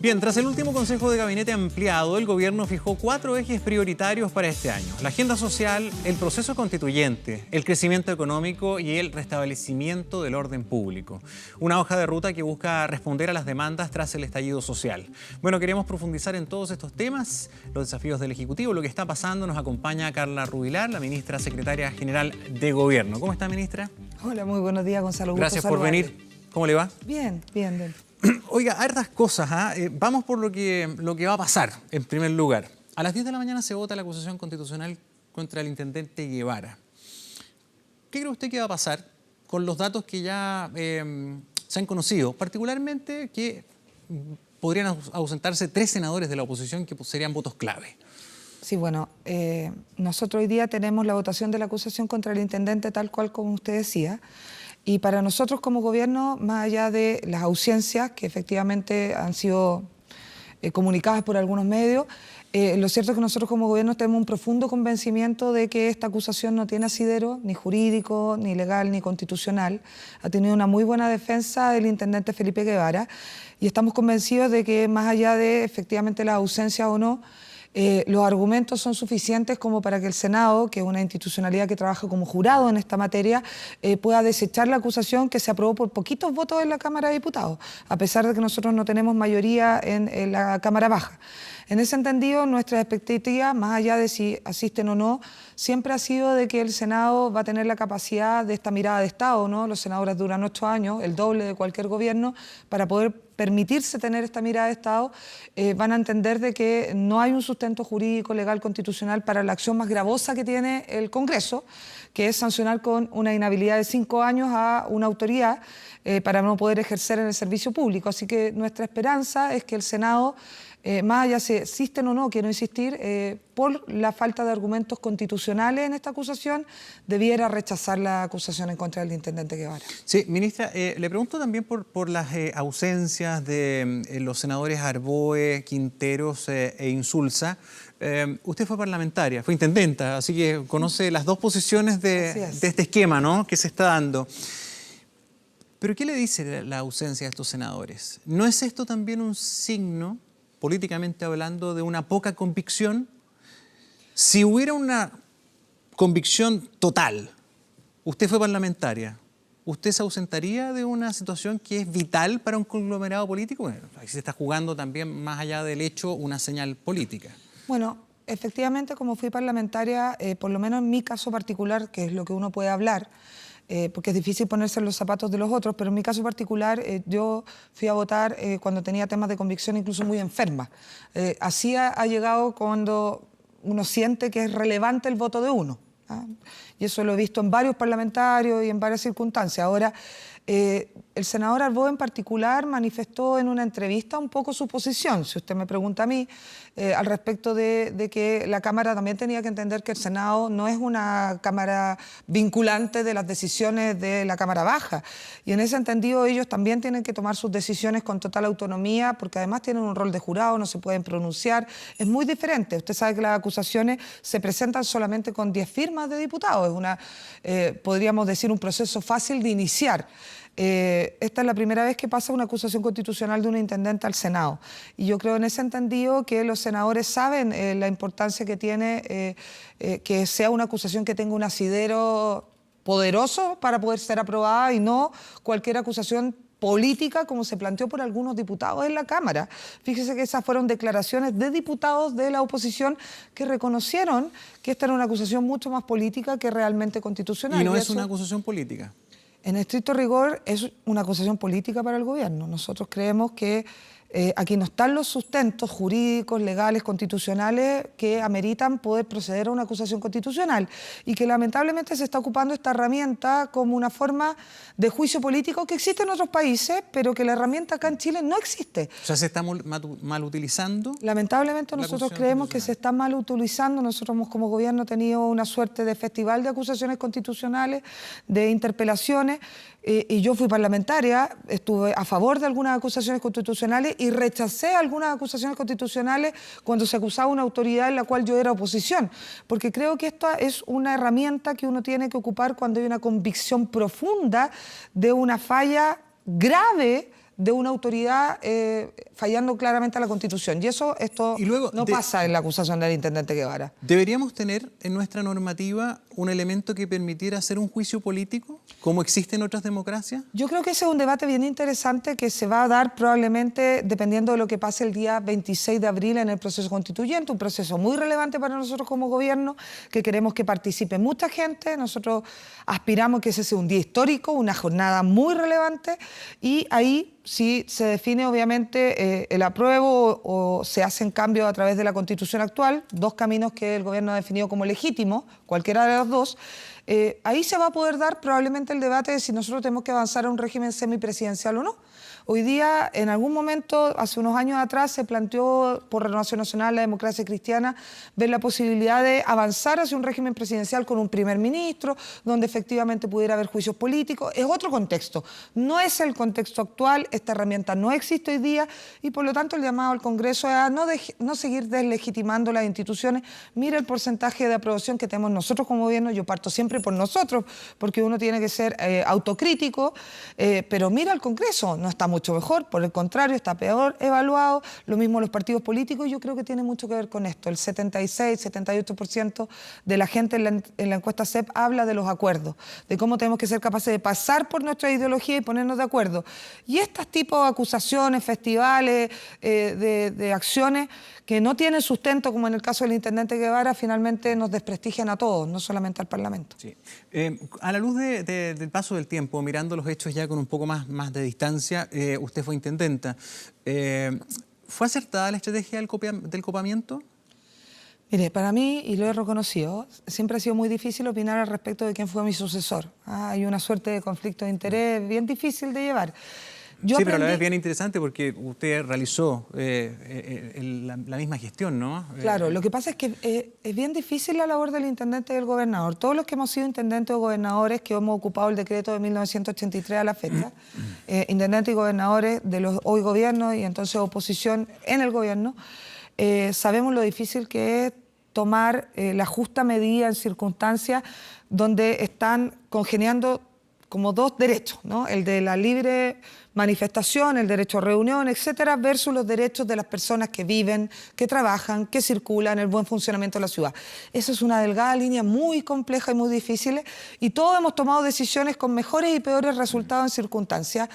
Bien, tras el último Consejo de Gabinete ampliado, el gobierno fijó 4 ejes prioritarios para este año: la agenda social, el proceso constituyente, el crecimiento económico y el restablecimiento del orden público. Una hoja de ruta que busca responder a las demandas tras el estallido social. Bueno, queremos profundizar en todos estos temas, los desafíos del Ejecutivo, lo que está pasando. Nos acompaña Carla Rubilar, la ministra secretaria general de Gobierno. ¿Cómo está, ministra? Hola, muy buenos días, Gonzalo. Gracias por venir. ¿Cómo le va? Bien, bien. Oiga, hartas cosas, vamos por lo que va a pasar, en primer lugar. A las 10 de la mañana se vota la acusación constitucional contra el intendente Guevara. ¿Qué cree usted que va a pasar con los datos que ya se han conocido? Particularmente que podrían ausentarse 3 senadores de la oposición que serían votos clave. Sí, bueno, nosotros hoy día tenemos la votación de la acusación contra el intendente tal cual como usted decía. Y para nosotros como gobierno, más allá de las ausencias que efectivamente han sido comunicadas por algunos medios, lo cierto es que nosotros como gobierno tenemos un profundo convencimiento de que esta acusación no tiene asidero ni jurídico, ni legal, ni constitucional. Ha tenido una muy buena defensa el intendente Felipe Guevara y estamos convencidos de que más allá de efectivamente las ausencias o no, los argumentos son suficientes como para que el Senado, que es una institucionalidad que trabaja como jurado en esta materia, pueda desechar la acusación que se aprobó por poquitos votos en la Cámara de Diputados, a pesar de que nosotros no tenemos mayoría en la Cámara Baja. En ese entendido, nuestra expectativa, más allá de si asisten o no, siempre ha sido de que el Senado va a tener la capacidad de esta mirada de Estado, ¿no? Los senadores duran 8 años, el doble de cualquier gobierno, para poder permitirse tener esta mirada de Estado. Van a entender de que no hay un sustento jurídico, legal, constitucional para la acción más gravosa que tiene el Congreso, que es sancionar con una inhabilidad de 5 años a una autoridad para no poder ejercer en el servicio público. Así que nuestra esperanza es que el Senado, más allá si existen o no, quiero insistir, por la falta de argumentos constitucionales en esta acusación, debiera rechazar la acusación en contra del intendente Guevara. Sí, ministra, le pregunto también por las ausencias de los senadores Arboe, Quinteros e Insulza. Usted fue parlamentaria, fue intendenta, así que conoce las dos posiciones de este esquema, ¿no?, que se está dando. ¿Pero qué le dice la ausencia de estos senadores? ¿No es esto también un signo, políticamente hablando, de una poca convicción? Si hubiera una convicción total, usted fue parlamentaria, ¿usted se ausentaría de una situación que es vital para un conglomerado político? Bueno, ahí se está jugando también, más allá del hecho, una señal política. Bueno, efectivamente, como fui parlamentaria, por lo menos en mi caso particular, que es lo que uno puede hablar, porque es difícil ponerse en los zapatos de los otros, pero en mi caso particular yo fui a votar cuando tenía temas de convicción incluso muy enferma. Así ha llegado cuando uno siente que es relevante el voto de uno, ¿ah? Y eso lo he visto en varios parlamentarios y en varias circunstancias. Ahora, el senador Arboe en particular manifestó en una entrevista un poco su posición, si usted me pregunta a mí, al respecto de que la Cámara también tenía que entender que el Senado no es una Cámara vinculante de las decisiones de la Cámara Baja. Y en ese entendido ellos también tienen que tomar sus decisiones con total autonomía, porque además tienen un rol de jurado, no se pueden pronunciar. Es muy diferente. Usted sabe que las acusaciones se presentan solamente con 10 firmas de diputados. Es una, podríamos decir, un proceso fácil de iniciar. Esta es la primera vez que pasa una acusación constitucional de un intendente al Senado. Y yo creo en ese entendido que los senadores saben la importancia que tiene que sea una acusación que tenga un asidero poderoso para poder ser aprobada y no cualquier acusación política como se planteó por algunos diputados en la Cámara. Fíjese que esas fueron declaraciones de diputados de la oposición que reconocieron que esta era una acusación mucho más política que realmente constitucional. ¿Y no es una acusación política? En estricto rigor es una acusación política para el gobierno. Nosotros creemos que aquí no están los sustentos jurídicos, legales, constitucionales que ameritan poder proceder a una acusación constitucional y que lamentablemente se está ocupando esta herramienta como una forma de juicio político que existe en otros países, pero que la herramienta acá en Chile no existe. O sea, ¿se está mal utilizando? Lamentablemente nosotros creemos que se está mal utilizando. Nosotros hemos como gobierno tenido una suerte de festival de acusaciones constitucionales, de interpelaciones, y yo fui parlamentaria, estuve a favor de algunas acusaciones constitucionales y rechacé algunas acusaciones constitucionales cuando se acusaba una autoridad en la cual yo era oposición, porque creo que esta es una herramienta que uno tiene que ocupar cuando hay una convicción profunda de una falla grave de una autoridad fallando claramente a la Constitución. Y esto no pasa en la acusación del intendente Guevara. ¿Deberíamos tener en nuestra normativa un elemento que permitiera hacer un juicio político, como existe en otras democracias? Yo creo que ese es un debate bien interesante que se va a dar probablemente dependiendo de lo que pase el día 26 de abril en el proceso constituyente, un proceso muy relevante para nosotros como gobierno, que queremos que participe mucha gente. Nosotros aspiramos que ese sea un día histórico, una jornada muy relevante, y ahí sí se define obviamente el apruebo o se hacen cambios a través de la Constitución actual, dos caminos que el gobierno ha definido como legítimos, cualquiera de los dos. Ahí se va a poder dar probablemente el debate de si nosotros tenemos que avanzar a un régimen semipresidencial o no. Hoy día, en algún momento, hace unos años atrás, se planteó por Renovación Nacional, la Democracia Cristiana, ver la posibilidad de avanzar hacia un régimen presidencial con un primer ministro, donde efectivamente pudiera haber juicios políticos. Es otro contexto, no es el contexto actual, esta herramienta no existe hoy día y por lo tanto el llamado al Congreso es a no seguir deslegitimando las instituciones. Mira el porcentaje de aprobación que tenemos nosotros como gobierno, yo parto siempre por nosotros, porque uno tiene que ser autocrítico, pero mira el Congreso, no está mucho mejor, por el contrario, está peor evaluado, lo mismo los partidos políticos. Yo creo que tiene mucho que ver con esto. El 76, 78% de la gente en la encuesta CEP habla de los acuerdos, de cómo tenemos que ser capaces de pasar por nuestra ideología y ponernos de acuerdo. Y estos tipos de acusaciones, festivales, de acciones que no tienen sustento, como en el caso del intendente Guevara, finalmente nos desprestigian a todos, no solamente al Parlamento. Sí. A la luz del paso del tiempo, mirando los hechos ya con un poco más de distancia, usted fue intendenta. ¿Fue acertada la estrategia del copamiento? Mire, para mí, y lo he reconocido, siempre ha sido muy difícil opinar al respecto de quién fue mi sucesor. Hay una suerte de conflicto de interés bien difícil de llevar. Pero a la vez bien interesante porque usted realizó la misma gestión, ¿no? Claro, lo que pasa es que es bien difícil la labor del intendente y del gobernador. Todos los que hemos sido intendentes o gobernadores que hemos ocupado el decreto de 1983 a la fecha, intendentes y gobernadores de los hoy gobiernos y entonces oposición en el gobierno, sabemos lo difícil que es tomar la justa medida en circunstancias donde están congeniando como dos derechos, ¿no? El de la libre manifestación, el derecho a reunión, etcétera, versus los derechos de las personas que viven, que trabajan, que circulan, el buen funcionamiento de la ciudad. Esa es una delgada línea muy compleja y muy difícil, y todos hemos tomado decisiones con mejores y peores resultados en circunstancias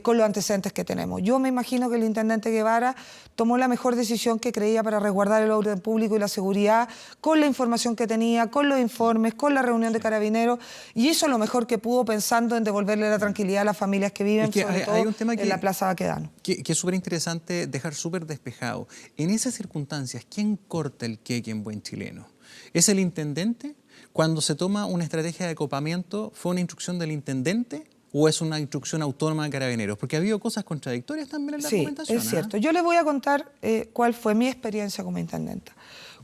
con los antecedentes que tenemos. Yo me imagino que el intendente Guevara tomó la mejor decisión que creía para resguardar el orden público y la seguridad, con la información que tenía, con los informes, con la reunión de carabineros, y hizo lo mejor que pudo pensando en devolverle la tranquilidad a las familias que viven, sobre todo en la Plaza Baquedano. Que es súper interesante dejar súper despejado. En esas circunstancias, ¿quién corta el queque en buen chileno? ¿Es el intendente? Cuando se toma una estrategia de copamiento, ¿fue una instrucción del intendente o es una instrucción autónoma de Carabineros? Porque ha habido cosas contradictorias también en la argumentación. Sí, es cierto. Yo les voy a contar cuál fue mi experiencia como intendenta.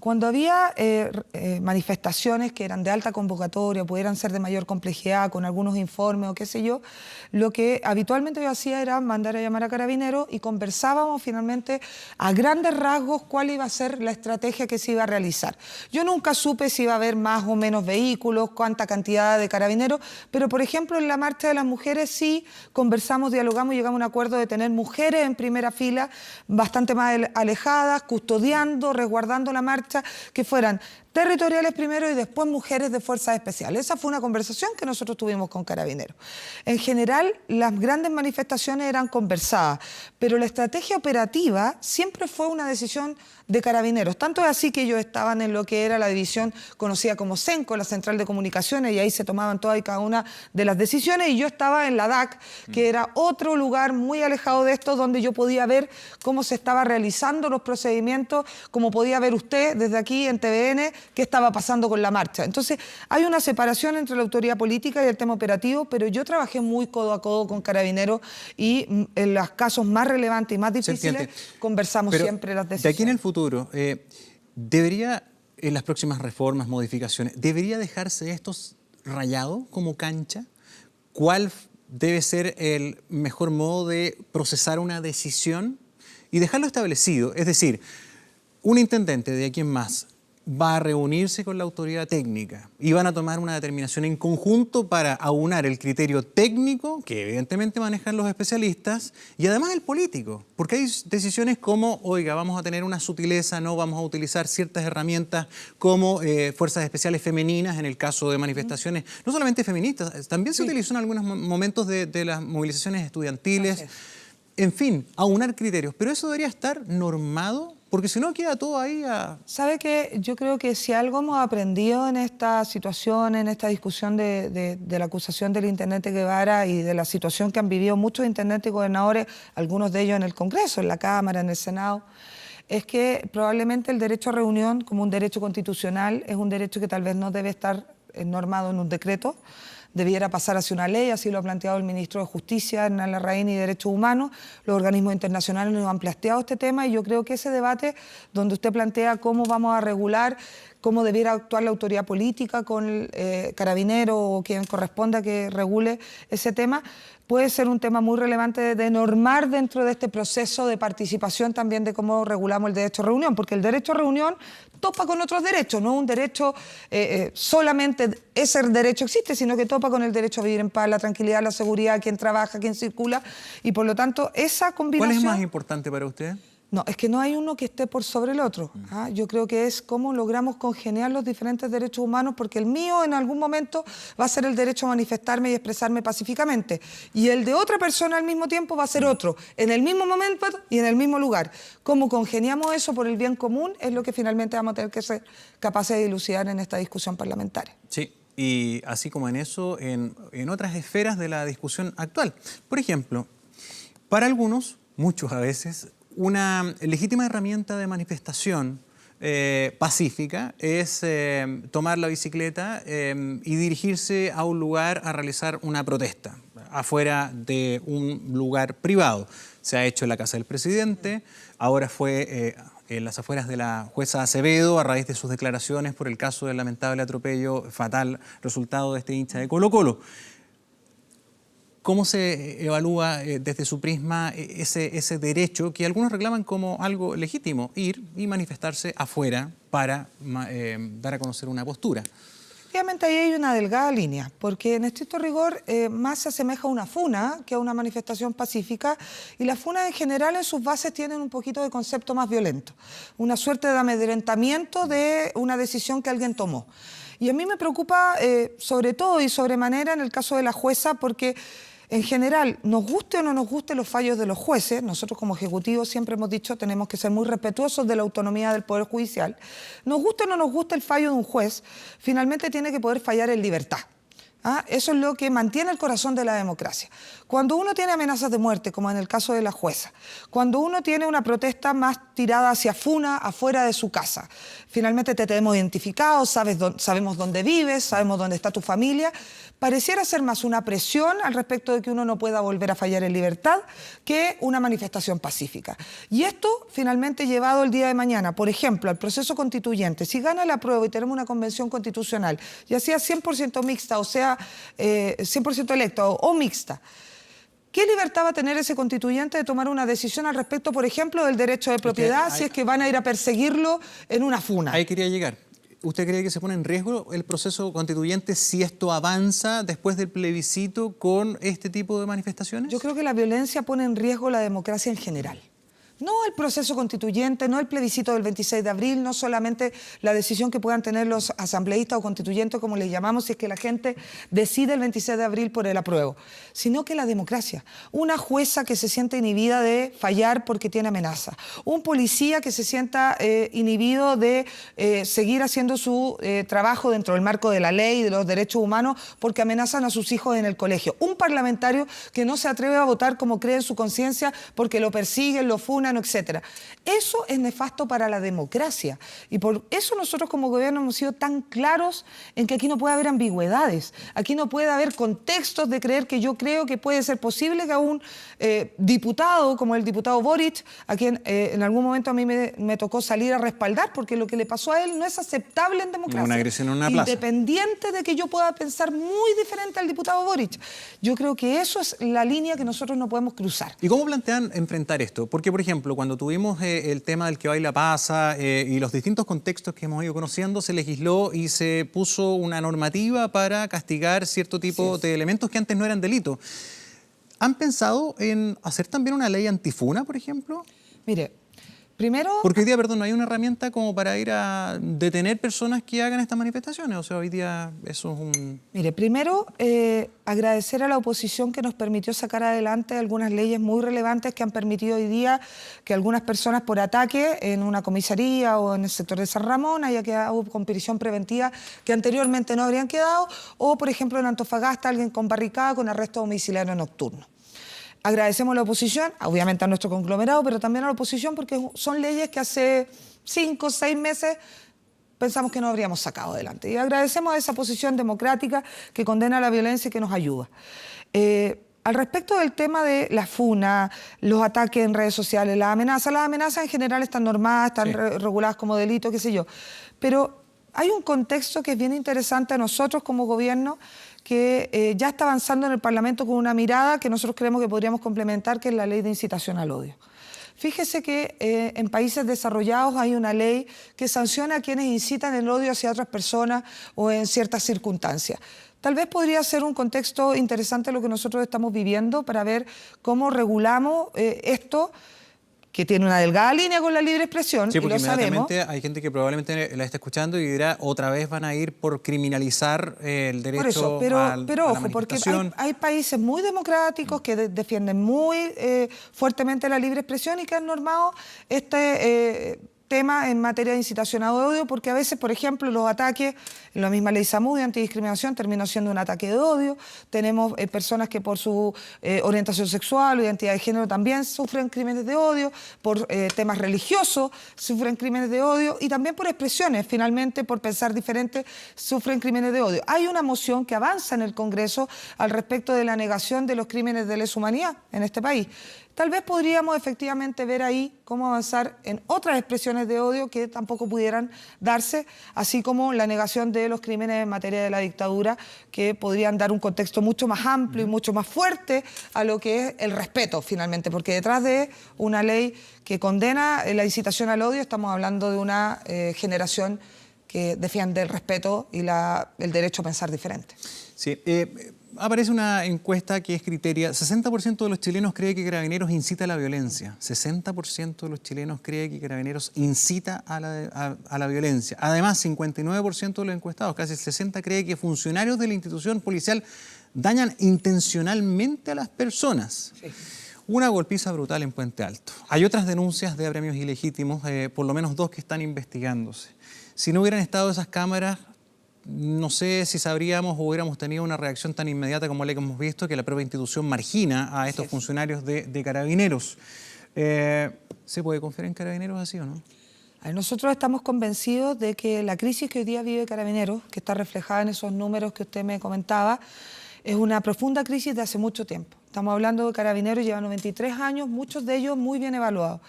Cuando había manifestaciones que eran de alta convocatoria, pudieran ser de mayor complejidad, con algunos informes o qué sé yo, lo que habitualmente yo hacía era mandar a llamar a Carabineros y conversábamos finalmente a grandes rasgos cuál iba a ser la estrategia que se iba a realizar. Yo nunca supe si iba a haber más o menos vehículos, cuánta cantidad de Carabineros, pero por ejemplo en la Marcha de las Mujeres sí conversamos, dialogamos y llegamos a un acuerdo de tener mujeres en primera fila, bastante más alejadas, custodiando, resguardando la marcha, que fueran territoriales primero y después mujeres de fuerzas especiales. Esa fue una conversación que nosotros tuvimos con Carabineros. En general, las grandes manifestaciones eran conversadas, pero la estrategia operativa siempre fue una decisión de Carabineros. Tanto es así que ellos estaban en lo que era la división conocida como CENCO, la Central de Comunicaciones, y ahí se tomaban todas y cada una de las decisiones, y yo estaba en la DAC, que era otro lugar muy alejado de esto, donde yo podía ver cómo se estaban realizando los procedimientos, como podía ver usted desde aquí en TVN, qué estaba pasando con la marcha. Entonces, hay una separación entre la autoridad política y el tema operativo, pero yo trabajé muy codo a codo con Carabineros y en los casos más relevantes y más difíciles conversamos siempre las decisiones. De aquí en el futuro, ¿debería, en las próximas reformas, modificaciones, debería dejarse estos rayados como cancha? ¿Cuál debe ser el mejor modo de procesar una decisión y dejarlo establecido? Es decir, un intendente de aquí en más va a reunirse con la autoridad técnica y van a tomar una determinación en conjunto para aunar el criterio técnico, que evidentemente manejan los especialistas, y además el político, porque hay decisiones como, oiga, vamos a tener una sutileza, no vamos a utilizar ciertas herramientas como fuerzas especiales femeninas en el caso de manifestaciones, no solamente feministas, también se utilizó en algunos momentos de las movilizaciones estudiantiles. En fin, aunar criterios, pero eso debería estar normado, porque si no queda todo ahí a... ¿Sabe qué? Yo creo que si algo hemos aprendido en esta situación, en esta discusión de la acusación del intendente Guevara y de la situación que han vivido muchos intendentes y gobernadores, algunos de ellos en el Congreso, en la Cámara, en el Senado, es que probablemente el derecho a reunión, como un derecho constitucional, es un derecho que tal vez no debe estar normado en un decreto, debiera pasar hacia una ley, así lo ha planteado el ministro de Justicia, Hernán Larraín, y Derechos Humanos. Los organismos internacionales nos han planteado este tema y yo creo que ese debate donde usted plantea cómo vamos a regular, cómo debiera actuar la autoridad política con el carabinero o quien corresponda que regule ese tema, puede ser un tema muy relevante de normar dentro de este proceso de participación también de cómo regulamos el derecho a reunión, porque el derecho a reunión topa con otros derechos, no un derecho solamente ese derecho existe, sino que topa con el derecho a vivir en paz, la tranquilidad, la seguridad, quien trabaja, quien circula, y por lo tanto esa combinación... ¿Cuál es más importante para usted? No, es que no hay uno que esté por sobre el otro. Yo creo que es cómo logramos congeniar los diferentes derechos humanos, porque el mío en algún momento va a ser el derecho a manifestarme y expresarme pacíficamente, y el de otra persona al mismo tiempo va a ser otro, en el mismo momento y en el mismo lugar. Cómo congeniamos eso por el bien común es lo que finalmente vamos a tener que ser capaces de dilucidar en esta discusión parlamentaria. Sí, y así como en eso, en otras esferas de la discusión actual. Por ejemplo, para algunos, muchos a veces, una legítima herramienta de manifestación pacífica es tomar la bicicleta y dirigirse a un lugar a realizar una protesta, afuera de un lugar privado. Se ha hecho en la casa del presidente, ahora fue en las afueras de la jueza Acevedo a raíz de sus declaraciones por el caso del lamentable atropello fatal resultado de este hincha de Colo-Colo. ¿Cómo se evalúa desde su prisma ese derecho que algunos reclaman como algo legítimo, ir y manifestarse afuera para dar a conocer una postura? Efectivamente, ahí hay una delgada línea, porque en estricto rigor más se asemeja a una funa que a una manifestación pacífica, y las funas en general en sus bases tienen un poquito de concepto más violento, una suerte de amedrentamiento de una decisión que alguien tomó. Y a mí me preocupa sobre todo y sobremanera en el caso de la jueza, porque en general, nos guste o no nos guste los fallos de los jueces, nosotros como Ejecutivo siempre hemos dicho tenemos que ser muy respetuosos de la autonomía del Poder Judicial. Nos guste o no nos guste el fallo de un juez, finalmente tiene que poder fallar en libertad. Eso es lo que mantiene el corazón de la democracia. Cuando uno tiene amenazas de muerte, como en el caso de la jueza, cuando uno tiene una protesta más tirada hacia funa, afuera de su casa, finalmente te tenemos identificado, sabemos dónde vives, sabemos dónde está tu familia, pareciera ser más una presión al respecto de que uno no pueda volver a fallar en libertad que una manifestación pacífica. Y esto finalmente llevado el día de mañana, por ejemplo, al proceso constituyente, si gana la prueba y tenemos una convención constitucional, ya sea 100% mixta o sea 100% electa o mixta, ¿qué libertad va a tener ese constituyente de tomar una decisión al respecto, por ejemplo, del derecho de propiedad, si es que van a ir a perseguirlo en una funa? Ahí quería llegar. ¿Usted cree que se pone en riesgo el proceso constituyente si esto avanza después del plebiscito con este tipo de manifestaciones? Yo creo que la violencia pone en riesgo la democracia en general. No el proceso constituyente, no el plebiscito del 26 de abril, no solamente la decisión que puedan tener los asambleístas o constituyentes, como les llamamos, si es que la gente decide el 26 de abril por el apruebo, sino que la democracia. Una jueza que se siente inhibida de fallar porque tiene amenaza. Un policía que se sienta inhibido de seguir haciendo su trabajo dentro del marco de la ley y de los derechos humanos porque amenazan a sus hijos en el colegio. Un parlamentario que no se atreve a votar como cree en su conciencia porque lo persiguen, lo funan, etcétera. Eso es nefasto para la democracia y por eso nosotros como gobierno hemos sido tan claros en que aquí no puede haber ambigüedades, aquí no puede haber contextos de creer que yo creo que puede ser posible que a un diputado como el diputado Boric, a quien en algún momento a mí me tocó salir a respaldar porque lo que le pasó a él no es aceptable en democracia. Una agresión en una plaza. Independiente de que yo pueda pensar muy diferente al diputado Boric. Yo creo que eso es la línea que nosotros no podemos cruzar. ¿Y cómo plantean enfrentar esto? Porque, por ejemplo, ejemplo, cuando tuvimos el tema del que baila pasa y los distintos contextos que hemos ido conociendo, se legisló y se puso una normativa para castigar cierto tipo de elementos que antes no eran delito. ¿Han pensado en hacer también una ley antifuna, por ejemplo? Mire, primero... Porque hoy día, perdón, no hay una herramienta como para ir a detener personas que hagan estas manifestaciones. O sea, hoy día eso es un... Mire, primero agradecer a la oposición que nos permitió sacar adelante algunas leyes muy relevantes que han permitido hoy día que algunas personas por ataque en una comisaría o en el sector de San Ramón haya quedado con prisión preventiva que anteriormente no habrían quedado, o por ejemplo en Antofagasta alguien con barricada con arresto domiciliario nocturno. Agradecemos a la oposición, obviamente a nuestro conglomerado, pero también a la oposición porque son leyes que hace 5 o 6 meses pensamos que no habríamos sacado adelante. Y agradecemos a esa posición democrática que condena la violencia y que nos ayuda. Al respecto del tema de la funa, los ataques en redes sociales, las amenazas en general están normadas, están reguladas como delito, qué sé yo. Pero hay un contexto que es bien interesante a nosotros como gobierno que ya está avanzando en el Parlamento con una mirada que nosotros creemos que podríamos complementar, que es la ley de incitación al odio. Fíjese que en países desarrollados hay una ley que sanciona a quienes incitan el odio hacia otras personas o en ciertas circunstancias. Tal vez podría ser un contexto interesante lo que nosotros estamos viviendo para ver cómo regulamos esto, que tiene una delgada línea con la libre expresión, sí, porque y lo sabemos. hay gente que probablemente la está escuchando y dirá, otra vez van a ir por criminalizar el derecho a la ojo, porque hay países muy democráticos que defienden muy fuertemente la libre expresión y que han normado este tema en materia de incitación a odio, porque a veces, por ejemplo, los ataques, en la misma ley SAMU de antidiscriminación terminó siendo un ataque de odio. Tenemos personas que por su orientación sexual o identidad de género también sufren crímenes de odio, por temas religiosos sufren crímenes de odio y también por expresiones, finalmente por pensar diferente sufren crímenes de odio. Hay una moción que avanza en el Congreso al respecto de la negación de los crímenes de lesa humanidad en este país. Tal vez podríamos efectivamente ver ahí cómo avanzar en otras expresiones de odio que tampoco pudieran darse, así como la negación de los crímenes en materia de la dictadura, que podrían dar un contexto mucho más amplio y mucho más fuerte a lo que es el respeto, finalmente, porque detrás de una ley que condena la incitación al odio estamos hablando de una generación que defiende el respeto y el derecho a pensar diferente. Sí, aparece una encuesta que es Criteria. 60% de los chilenos cree que Carabineros incita a la violencia. 60% de los chilenos cree que Carabineros incita a la violencia. Además, 59% de los encuestados, casi el 60%, cree que funcionarios de la institución policial dañan intencionalmente a las personas. Sí. Una golpiza brutal en Puente Alto. Hay otras denuncias de apremios ilegítimos, por lo menos 2 que están investigándose. Si no hubieran estado esas cámaras, no sé si sabríamos o hubiéramos tenido una reacción tan inmediata como la que hemos visto, que la propia institución margina a estos funcionarios de Carabineros. ¿Se puede confiar en Carabineros así o no? Nosotros estamos convencidos de que la crisis que hoy día vive Carabineros, que está reflejada en esos números que usted me comentaba, es una profunda crisis de hace mucho tiempo. Estamos hablando de Carabineros, llevan 93 años, muchos de ellos muy bien evaluados.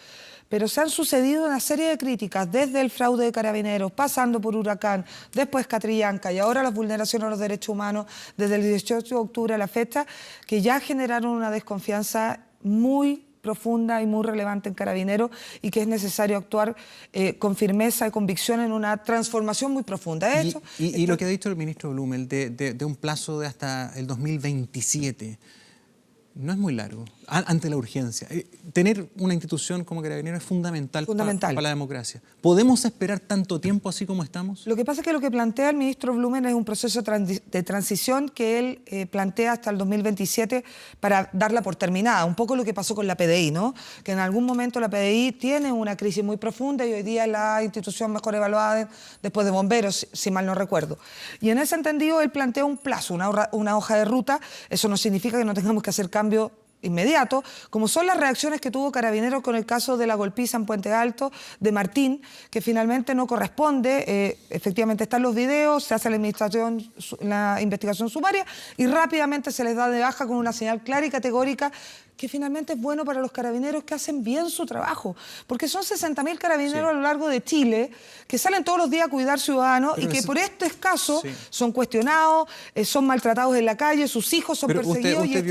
Pero se han sucedido una serie de críticas, desde el fraude de Carabineros, pasando por Huracán, después Catrillanca y ahora las vulneraciones a los derechos humanos desde el 18 de octubre a la fecha, que ya generaron una desconfianza muy profunda y muy relevante en Carabineros y que es necesario actuar con firmeza y convicción en una transformación muy profunda. De hecho, y lo que ha dicho el ministro Blumel de un plazo de hasta el 2027... no es muy largo, ante la urgencia. Tener una institución como Carabineros es fundamental. Para la democracia. ¿Podemos esperar tanto tiempo así como estamos? Lo que pasa es que lo que plantea el ministro Blumel es un proceso de transición que él plantea hasta el 2027 para darla por terminada. Un poco lo que pasó con la PDI, ¿no? Que en algún momento la PDI tiene una crisis muy profunda y hoy día es la institución mejor evaluada después de Bomberos, si mal no recuerdo. Y en ese entendido él plantea un plazo, una hoja de ruta. Eso no significa que no tengamos que hacer cambio inmediato, como son las reacciones que tuvo Carabineros con el caso de la golpiza en Puente Alto de Martín, que finalmente no corresponde. Efectivamente están los videos, se hace la investigación sumaria y rápidamente se les da de baja con una señal clara y categórica que finalmente es bueno para los carabineros que hacen bien su trabajo. Porque son 60.000 carabineros a lo largo de Chile que salen todos los días a cuidar ciudadanos y que por este caso son cuestionados, son maltratados en la calle, sus hijos son perseguidos. Usted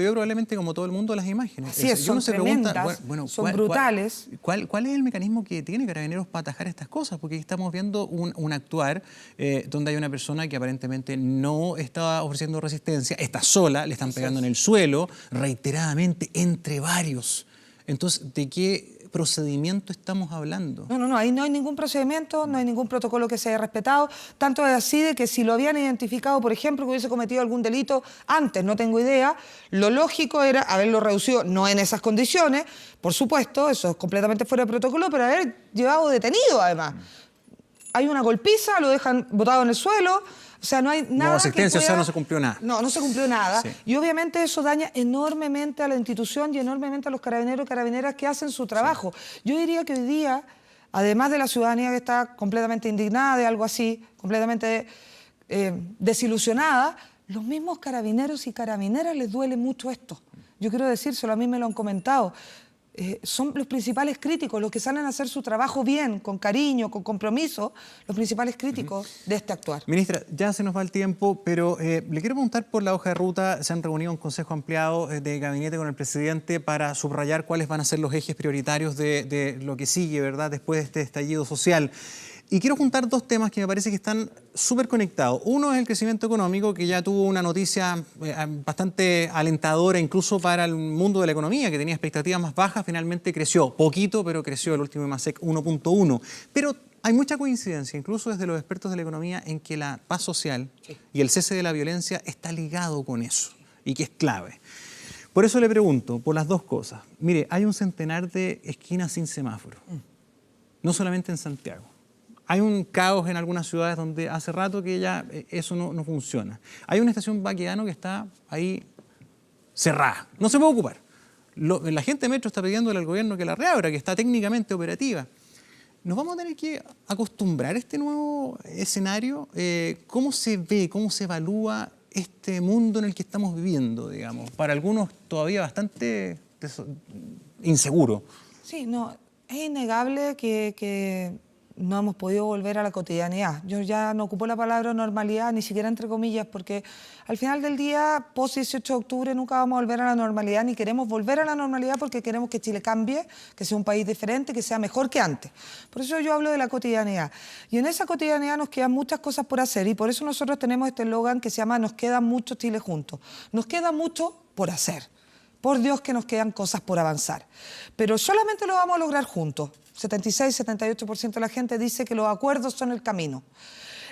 vio probablemente, como todo el mundo, las imágenes. Así es, son tremendas, son brutales. ¿Cuál es el mecanismo que tiene Carabineros para atajar estas cosas? Porque estamos viendo un actuar donde hay una persona que aparentemente no está ofreciendo resistencia, está sola, le están pegando en el suelo, reiteradamente, entre varios. Entonces, ¿de qué procedimiento estamos hablando? No, ahí no hay ningún procedimiento, no hay ningún protocolo que se haya respetado. Tanto es así de que si lo habían identificado, por ejemplo, que hubiese cometido algún delito antes, no tengo idea, lo lógico era haberlo reducido, no en esas condiciones, por supuesto, eso es completamente fuera de protocolo, pero haber llevado detenido además. Hay una golpiza, lo dejan botado en el suelo. O sea, no hay nada. No, asistencia, que pueda... o sea, no se cumplió nada. No se cumplió nada. Sí. Y obviamente eso daña enormemente a la institución y enormemente a los carabineros y carabineras que hacen su trabajo. Sí. Yo diría que hoy día, además de la ciudadanía que está completamente indignada de algo así, completamente desilusionada, los mismos carabineros y carabineras les duele mucho esto. Yo quiero decírselo, a mí me lo han comentado. Son los principales críticos, los que salen a hacer su trabajo bien, con cariño, con compromiso, los principales críticos de este actuar. Ministra, ya se nos va el tiempo, pero le quiero preguntar por la hoja de ruta. Se han reunido un consejo ampliado de gabinete con el presidente para subrayar cuáles van a ser los ejes prioritarios de lo que sigue, ¿verdad?, después de este estallido social. Y quiero juntar dos temas que me parece que están súper conectados. Uno es el crecimiento económico, que ya tuvo una noticia bastante alentadora incluso para el mundo de la economía, que tenía expectativas más bajas, finalmente creció poquito, pero creció el último IMASEC 1.1. Pero hay mucha coincidencia, incluso desde los expertos de la economía, en que la paz social y el cese de la violencia está ligado con eso y que es clave. Por eso le pregunto, por las dos cosas. Mire, hay un centenar de esquinas sin semáforo, no solamente en Santiago. Hay un caos en algunas ciudades donde hace rato que ya eso no funciona. Hay una estación Baquedano que está ahí cerrada, no se puede ocupar. La gente de Metro está pidiéndole al gobierno que la reabra, que está técnicamente operativa. ¿Nos vamos a tener que acostumbrar a este nuevo escenario? ¿Cómo se ve, cómo se evalúa este mundo en el que estamos viviendo, digamos? Para algunos todavía bastante inseguro. Sí, no, es innegable que no hemos podido volver a la cotidianidad. Yo ya no ocupo la palabra normalidad, ni siquiera entre comillas, porque al final del día, post 18 de octubre, nunca vamos a volver a la normalidad, ni queremos volver a la normalidad porque queremos que Chile cambie, que sea un país diferente, que sea mejor que antes. Por eso yo hablo de la cotidianidad. Y en esa cotidianidad nos quedan muchas cosas por hacer y por eso nosotros tenemos este eslogan que se llama Nos queda mucho Chile juntos. Nos queda mucho por hacer. Por Dios que nos quedan cosas por avanzar. Pero solamente lo vamos a lograr juntos. 76-78% de la gente dice que los acuerdos son el camino.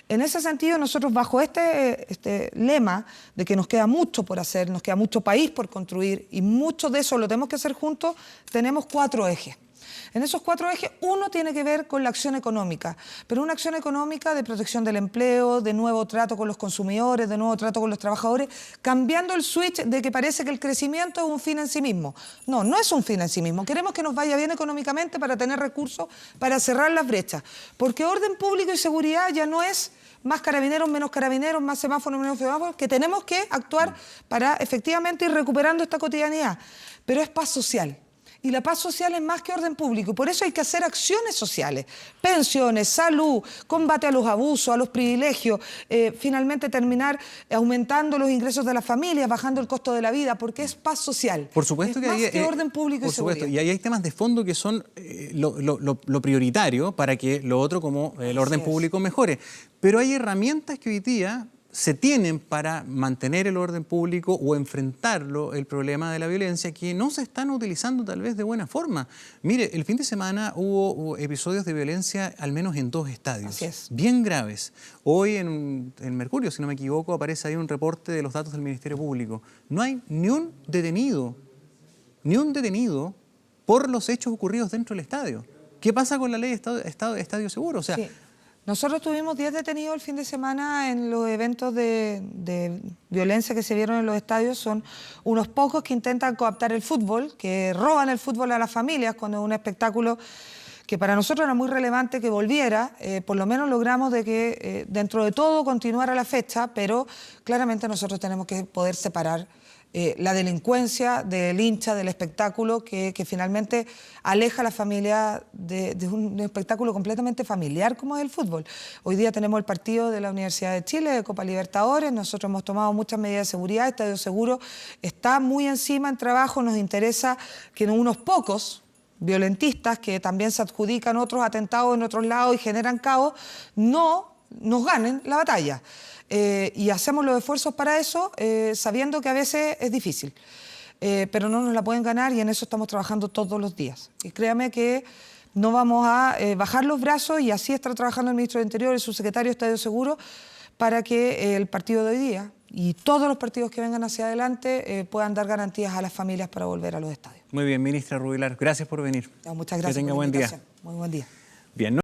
En ese sentido, nosotros bajo este lema de que nos queda mucho por hacer, nos queda mucho país por construir y mucho de eso lo tenemos que hacer juntos, tenemos 4 ejes. En esos 4 ejes, uno tiene que ver con la acción económica, pero una acción económica de protección del empleo, de nuevo trato con los consumidores, de nuevo trato con los trabajadores, cambiando el switch de que parece que el crecimiento es un fin en sí mismo. No, no es un fin en sí mismo. Queremos que nos vaya bien económicamente para tener recursos para cerrar las brechas, porque orden público y seguridad ya no es más carabineros, menos carabineros, más semáforos, menos semáforos, que tenemos que actuar para efectivamente ir recuperando esta cotidianidad. Pero es paz social. Y la paz social es más que orden público. Y por eso hay que hacer acciones sociales. Pensiones, salud, combate a los abusos, a los privilegios, finalmente terminar aumentando los ingresos de las familias, bajando el costo de la vida, porque es paz social. Por supuesto es que más que orden público y seguridad. Y ahí hay temas de fondo que son lo prioritario para que lo otro, como el orden público, mejore. Pero hay herramientas que hoy día se tienen para mantener el orden público o enfrentarlo, el problema de la violencia, que no se están utilizando tal vez de buena forma. Mire, el fin de semana hubo episodios de violencia al menos en 2 estadios, bien graves. Hoy en Mercurio, si no me equivoco, aparece ahí un reporte de los datos del Ministerio Público. No hay ni un detenido por los hechos ocurridos dentro del estadio. ¿Qué pasa con la ley de estadio seguro? O sea, sí. Nosotros tuvimos 10 detenidos el fin de semana en los eventos de violencia que se vieron en los estadios. Son unos pocos que intentan cooptar el fútbol, que roban el fútbol a las familias cuando es un espectáculo que para nosotros era muy relevante que volviera. Por lo menos logramos de que dentro de todo continuara la fecha, pero claramente nosotros tenemos que poder separar la delincuencia del hincha, del espectáculo, que finalmente aleja a la familia de un espectáculo completamente familiar como es el fútbol. Hoy día tenemos el partido de la Universidad de Chile, de Copa Libertadores, nosotros hemos tomado muchas medidas de seguridad, Estadio Seguro está muy encima en trabajo, nos interesa que unos pocos violentistas que también se adjudican otros atentados en otros lados y generan caos, no nos ganen la batalla. Y hacemos los esfuerzos para eso, sabiendo que a veces es difícil, pero no nos la pueden ganar y en eso estamos trabajando todos los días. Y créame que no vamos a bajar los brazos y así está trabajando el ministro del Interior y el subsecretario de Estadio Seguro para que el partido de hoy día y todos los partidos que vengan hacia adelante puedan dar garantías a las familias para volver a los estadios. Muy bien, ministra Rubilar, gracias por venir. Muchas gracias. Que tenga por la buen día. invitación. Muy buen día. Bien, ¿no?